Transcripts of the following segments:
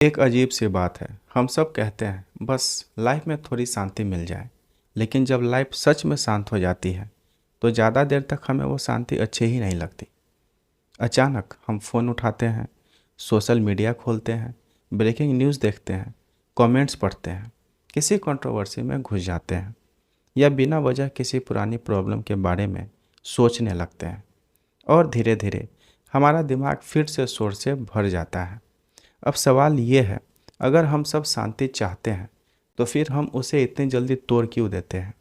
एक अजीब सी बात है। हम सब कहते हैं बस लाइफ में थोड़ी शांति मिल जाए, लेकिन जब लाइफ सच में शांत हो जाती है तो ज़्यादा देर तक हमें वो शांति अच्छी ही नहीं लगती। अचानक हम फ़ोन उठाते हैं, सोशल मीडिया खोलते हैं, ब्रेकिंग न्यूज़ देखते हैं, कमेंट्स पढ़ते हैं, किसी कंट्रोवर्सी में घुस जाते हैं या बिना वजह किसी पुरानी प्रॉब्लम के बारे में सोचने लगते हैं और धीरे धीरे हमारा दिमाग फिर से शोर से भर जाता है। अब सवाल ये है, अगर हम सब शांति चाहते हैं तो फिर हम उसे इतनी जल्दी तोड़ क्यों देते हैं?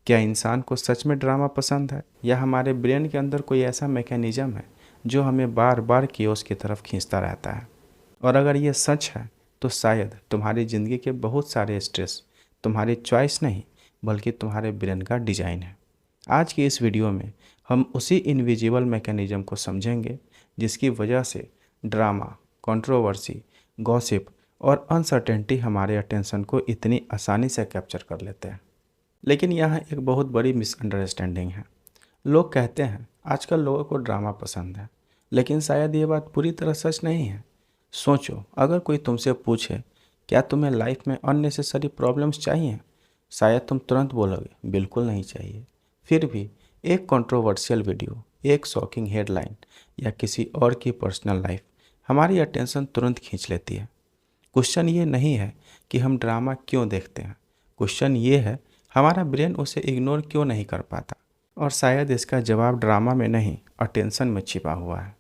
क्या इंसान को सच में ड्रामा पसंद है, या हमारे ब्रेन के अंदर कोई ऐसा मैकेनिज्म है जो हमें बार बार कियोस की तरफ खींचता रहता है? और अगर ये सच है तो शायद तुम्हारी ज़िंदगी के बहुत सारे स्ट्रेस तुम्हारी चॉइस नहीं बल्कि तुम्हारे ब्रेन का डिज़ाइन है। आज की इस वीडियो में हम उसी इनविजिबल मैकेनिज्म को समझेंगे जिसकी वजह से ड्रामा, कंट्रोवर्सी, गॉसिप और अनसर्टेनिटी हमारे अटेंशन को इतनी आसानी से कैप्चर कर लेते हैं। लेकिन यहाँ एक बहुत बड़ी मिसअंडरस्टैंडिंग है। लोग कहते हैं आजकल लोगों को ड्रामा पसंद है, लेकिन शायद ये बात पूरी तरह सच नहीं है। सोचो, अगर कोई तुमसे पूछे क्या तुम्हें लाइफ में अननेसेसरी प्रॉब्लम्स चाहिए, शायद तुम तुरंत बोलोगे बिल्कुल नहीं चाहिए। फिर भी एक कंट्रोवर्शियल वीडियो, एक शॉकिंग हेडलाइन या किसी और की पर्सनल लाइफ हमारी अटेंशन तुरंत खींच लेती है। क्वेश्चन ये नहीं है कि हम ड्रामा क्यों देखते हैं, क्वेश्चन ये है हमारा ब्रेन उसे इग्नोर क्यों नहीं कर पाता। और शायद इसका जवाब ड्रामा में नहीं, अटेंशन में छिपा हुआ है।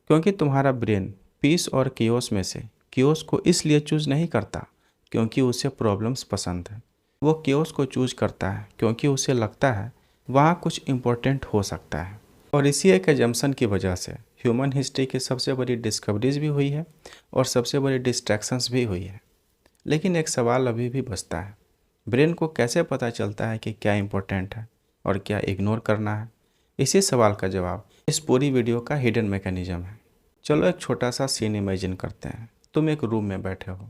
क्योंकि तुम्हारा ब्रेन पीस और कियोस में से कियोस को इसलिए चूज नहीं करता क्योंकि उसे प्रॉब्लम्स पसंद है। वो कियोस को चूज करता है क्योंकि उसे लगता है वहाँ कुछ इम्पोर्टेंट हो सकता है। और इसी एक एजम्पशन की वजह से ह्यूमन हिस्ट्री की सबसे बड़ी डिस्कवरीज भी हुई है और सबसे बड़ी डिस्ट्रैक्शंस भी हुई है। लेकिन एक सवाल अभी भी बचता है, ब्रेन को कैसे पता चलता है कि क्या इम्पोर्टेंट है और क्या इग्नोर करना है? इसी सवाल का जवाब इस पूरी वीडियो का हिडन मैकेनिज्म है। चलो एक छोटा सा सीन इमेजिन करते हैं। तुम एक रूम में बैठे हो,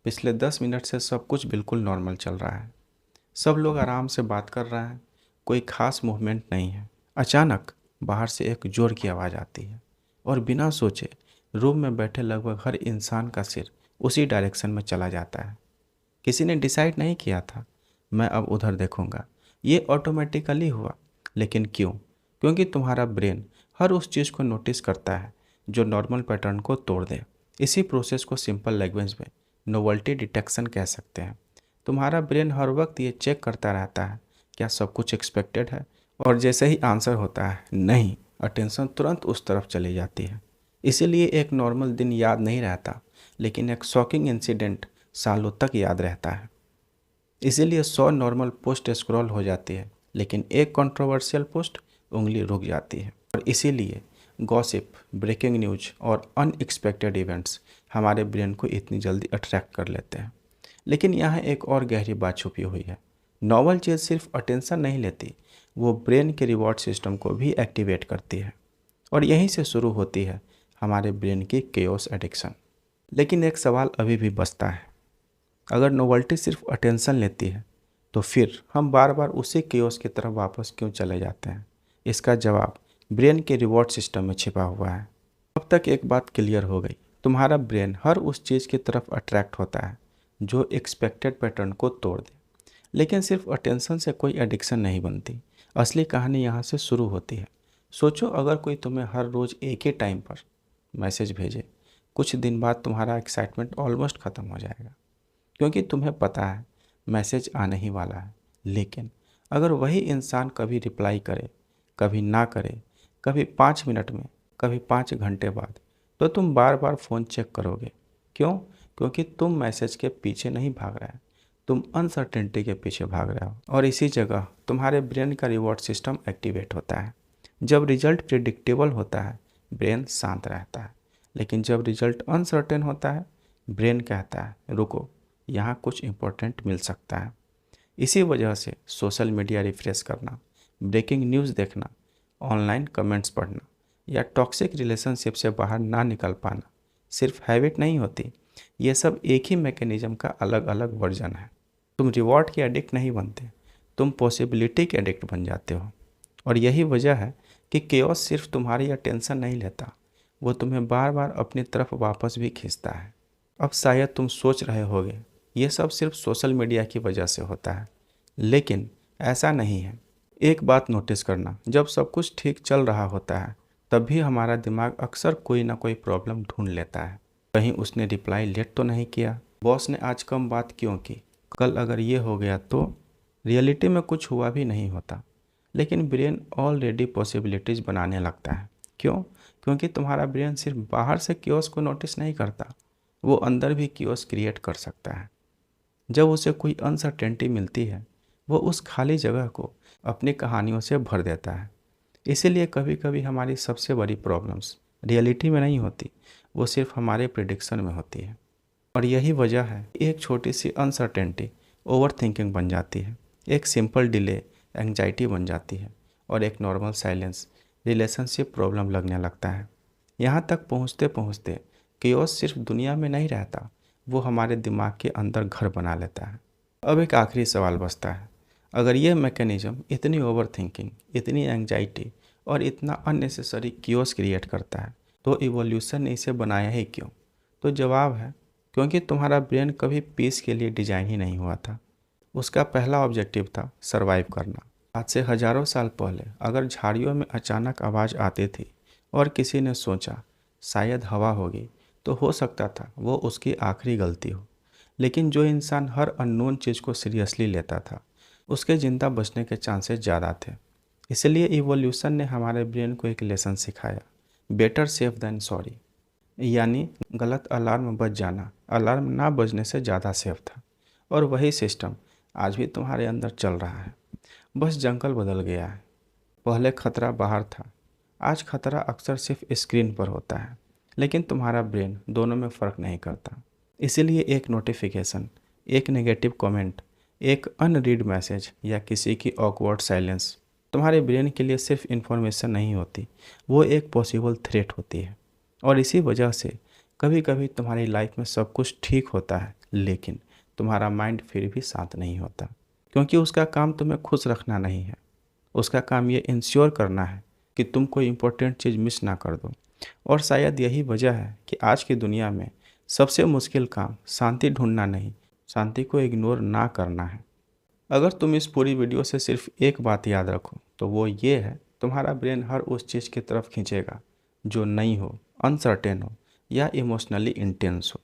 पिछले 10 मिनट से सब कुछ बिल्कुल नॉर्मल चल रहा है, सब लोग आराम से बात कर रहे हैं, कोई खास मूवमेंट नहीं है। अचानक बाहर से एक जोर की आवाज़ आती है और बिना सोचे रूम में बैठे लगभग हर इंसान का सिर उसी डायरेक्शन में चला जाता है। किसी ने डिसाइड नहीं किया था मैं अब उधर देखूंगा, ये ऑटोमेटिकली हुआ। लेकिन क्यों? क्योंकि तुम्हारा ब्रेन हर उस चीज़ को नोटिस करता है जो नॉर्मल पैटर्न को तोड़ दे। इसी प्रोसेस को सिंपल लैंग्वेज में नोवेल्टी डिटेक्शन कह सकते हैं। तुम्हारा ब्रेन हर वक्त ये चेक करता रहता है क्या सब कुछ एक्सपेक्टेड है, और जैसे ही आंसर होता है नहीं, अटेंशन तुरंत उस तरफ चली जाती है। इसीलिए एक नॉर्मल दिन याद नहीं रहता, लेकिन एक शॉकिंग इंसिडेंट सालों तक याद रहता है। इसीलिए 100 नॉर्मल पोस्ट स्क्रॉल हो जाती है, लेकिन एक कंट्रोवर्शियल पोस्ट उंगली रुक जाती है। और इसीलिए गॉसिप, ब्रेकिंग न्यूज और अनएक्सपेक्टेड इवेंट्स हमारे ब्रेन को इतनी जल्दी अट्रैक्ट कर लेते हैं। लेकिन यहाँ एक और गहरी बात छुपी हुई है। नॉवल चीज़ सिर्फ अटेंशन नहीं लेती, वो ब्रेन के रिवॉर्ड सिस्टम को भी एक्टिवेट करती है। और यहीं से शुरू होती है हमारे ब्रेन की केओस एडिक्शन। लेकिन एक सवाल अभी भी बचता है, अगर नोवेल्टी सिर्फ अटेंशन लेती है तो फिर हम बार बार उसी केओस की तरफ वापस क्यों चले जाते हैं? इसका जवाब ब्रेन के रिवॉर्ड सिस्टम में छिपा हुआ है। अब तक एक बात क्लियर हो गई, तुम्हारा ब्रेन हर उस चीज़ की तरफ अट्रैक्ट होता है जो एक्सपेक्टेड पैटर्न को तोड़ दे। लेकिन सिर्फ अटेंशन से कोई एडिक्शन नहीं बनती, असली कहानी यहाँ से शुरू होती है। सोचो, अगर कोई तुम्हें हर रोज़ एक ही टाइम पर मैसेज भेजे, कुछ दिन बाद तुम्हारा एक्साइटमेंट ऑलमोस्ट ख़त्म हो जाएगा, क्योंकि तुम्हें पता है मैसेज आने ही वाला है। लेकिन अगर वही इंसान कभी रिप्लाई करे, कभी ना करे, कभी 5 मिनट में, कभी 5 घंटे बाद, तो तुम बार बार फ़ोन चेक करोगे। क्यों? क्योंकि तुम मैसेज के पीछे नहीं भाग रहे हैं, तुम अनसर्टेनिटी के पीछे भाग रहे हो। और इसी जगह तुम्हारे ब्रेन का रिवॉर्ड सिस्टम एक्टिवेट होता है। जब रिजल्ट प्रिडिक्टेबल होता है ब्रेन शांत रहता है, लेकिन जब रिजल्ट अनसर्टेन होता है ब्रेन कहता है रुको, यहाँ कुछ इम्पोर्टेंट मिल सकता है। इसी वजह से सोशल मीडिया रिफ्रेश करना, ब्रेकिंग न्यूज़ देखना, ऑनलाइन कमेंट्स पढ़ना या टॉक्सिक रिलेशनशिप से बाहर ना निकल पाना सिर्फ हैबिट नहीं होती, ये सब एक ही मैकेनिज्म का अलग अलग वर्जन है। तुम रिवॉर्ड के एडिक्ट नहीं बनते, तुम पॉसिबिलिटी के एडिक्ट बन जाते हो। और यही वजह है कि केओस सिर्फ तुम्हारी अटेंशन नहीं लेता, वो तुम्हें बार बार अपनी तरफ वापस भी खींचता है। अब शायद तुम सोच रहे होगे ये सब सिर्फ सोशल मीडिया की वजह से होता है, लेकिन ऐसा नहीं है। एक बात नोटिस करना, जब सब कुछ ठीक चल रहा होता है तब भी हमारा दिमाग अक्सर कोई ना कोई प्रॉब्लम ढूंढ लेता है। कहीं उसने रिप्लाई लेट तो नहीं किया, बॉस ने आज कम बात क्यों की, कल अगर ये हो गया तो। रियलिटी में कुछ हुआ भी नहीं होता, लेकिन ब्रेन ऑलरेडी पॉसिबिलिटीज़ बनाने लगता है। क्यों? क्योंकि तुम्हारा ब्रेन सिर्फ बाहर से क्योस को नोटिस नहीं करता, वो अंदर भी क्योस क्रिएट कर सकता है। जब उसे कोई अनसर्टेनिटी मिलती है वो उस खाली जगह को अपनी कहानियों से भर देता है। इसीलिए कभी कभी हमारी सबसे बड़ी प्रॉब्लम्स रियलिटी में नहीं होती, वो सिर्फ हमारे प्रिडिक्शन में होती है। और यही वजह है एक छोटी सी अनसर्टेनिटी ओवर थिंकिंग बन जाती है, एक सिंपल डिले एंग्जाइटी बन जाती है, और एक नॉर्मल साइलेंस रिलेशनशिप प्रॉब्लम लगने लगता है। यहाँ तक पहुँचते पहुँचते कियोस सिर्फ दुनिया में नहीं रहता, वो हमारे दिमाग के अंदर घर बना लेता है। अब एक आखिरी सवाल बचता है, अगर ये मैकेनिज्म इतनी ओवर थिंकिंग, इतनी एंग्जाइटी और इतना अननेसेसरी कियोस क्रिएट करता है तो इवोल्यूशन ने इसे बनाया ही क्यों? तो जवाब है, क्योंकि तुम्हारा ब्रेन कभी पीस के लिए डिजाइन ही नहीं हुआ था। उसका पहला ऑब्जेक्टिव था सरवाइव करना। आज से हजारों साल पहले अगर झाड़ियों में अचानक आवाज़ आती थी और किसी ने सोचा शायद हवा होगी, तो हो सकता था वो उसकी आखिरी गलती हो। लेकिन जो इंसान हर अननोन चीज़ को सीरियसली लेता था उसके ज़िंदा बचने के चांसेस ज़्यादा थे। इसलिए इवोल्यूशन ने हमारे ब्रेन को एक लेसन सिखाया, बेटर सेफ देन सॉरी। यानी गलत अलार्म बज जाना अलार्म ना बजने से ज़्यादा सेफ था। और वही सिस्टम आज भी तुम्हारे अंदर चल रहा है, बस जंगल बदल गया है। पहले खतरा बाहर था, आज खतरा अक्सर सिर्फ स्क्रीन पर होता है, लेकिन तुम्हारा ब्रेन दोनों में फ़र्क नहीं करता। इसीलिए एक नोटिफिकेशन, एक नेगेटिव कमेंट, एक अनरीड मैसेज या किसी की ऑकवर्ड साइलेंस तुम्हारे ब्रेन के लिए सिर्फ इन्फॉर्मेशन नहीं होती, वो एक पॉसिबल थ्रेट होती है। और इसी वजह से कभी कभी तुम्हारी लाइफ में सब कुछ ठीक होता है, लेकिन तुम्हारा माइंड फिर भी शांत नहीं होता, क्योंकि उसका काम तुम्हें खुश रखना नहीं है। उसका काम ये इंश्योर करना है कि तुम कोई इम्पोर्टेंट चीज़ मिस ना कर दो। और शायद यही वजह है कि आज की दुनिया में सबसे मुश्किल काम शांति ढूंढना नहीं, शांति को इग्नोर ना करना है। अगर तुम इस पूरी वीडियो से सिर्फ एक बात याद रखो तो वो ये है, तुम्हारा ब्रेन हर उस चीज़ की तरफ खींचेगा जो नई हो, अनसर्टेन हो या इमोशनली इंटेंस हो।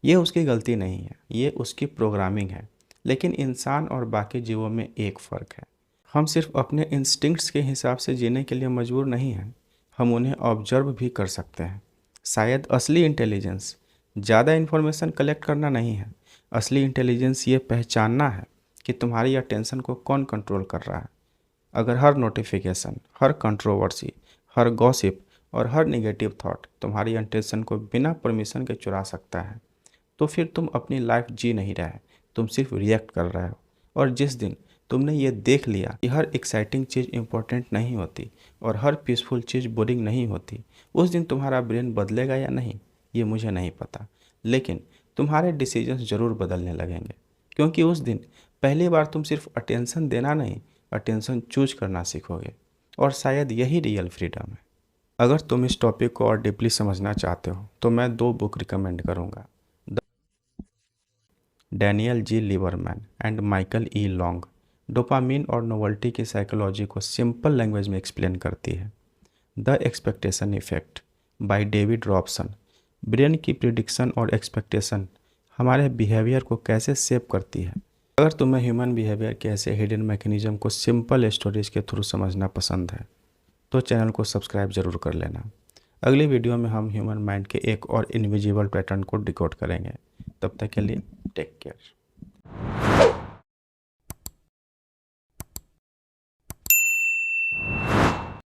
ये उसकी गलती नहीं है, ये उसकी प्रोग्रामिंग है। लेकिन इंसान और बाकी जीवों में एक फ़र्क है, हम सिर्फ अपने इंस्टिंक्ट्स के हिसाब से जीने के लिए मजबूर नहीं हैं, हम उन्हें ऑब्जर्व भी कर सकते हैं। शायद असली इंटेलिजेंस ज़्यादा इन्फॉर्मेशन कलेक्ट करना नहीं है, असली इंटेलिजेंस ये पहचानना है कि तुम्हारी अटेंशन को कौन कंट्रोल कर रहा है। अगर हर नोटिफिकेशन, हर कंट्रोवर्सी, हर गॉसिप और हर नेगेटिव थॉट तुम्हारी अटेंशन को बिना परमिशन के चुरा सकता है, तो फिर तुम अपनी लाइफ जी नहीं रहे, तुम सिर्फ रिएक्ट कर रहे हो। और जिस दिन तुमने ये देख लिया कि हर एक्साइटिंग चीज़ इंपॉर्टेंट नहीं होती और हर पीसफुल चीज़ बोरिंग नहीं होती, उस दिन तुम्हारा ब्रेन बदलेगा या नहीं ये मुझे नहीं पता, लेकिन तुम्हारे डिसीजंस ज़रूर बदलने लगेंगे। क्योंकि उस दिन पहली बार तुम सिर्फ अटेंशन देना नहीं, अटेंशन चूज करना सीखोगे। और शायद यही रियल फ्रीडम है। अगर तुम इस टॉपिक को और डीपली समझना चाहते हो तो मैं 2 बुक रिकमेंड करूँगा, Daniel Z Lieberman and Michael E Long. Dopamine और नोवेल्टी की साइकोलॉजी को सिंपल लैंग्वेज में एक्सप्लेन करती है। The expectation effect by David Robson. Brain की प्रिडिक्शन और एक्सपेक्टेशन हमारे बिहेवियर को कैसे शेप करती है। अगर तुम्हें ह्यूमन बिहेवियर के ऐसे हिडन मैकेनिज्म को सिंपल स्टोरीज के थ्रू समझना पसंद है तो चैनल को सब्सक्राइब जरूर कर लेना। अगली वीडियो में हम ह्यूमन माइंड के एक और इनविजिबल पैटर्न को डिकोड करेंगे। तब तक के लिए टेक केयर।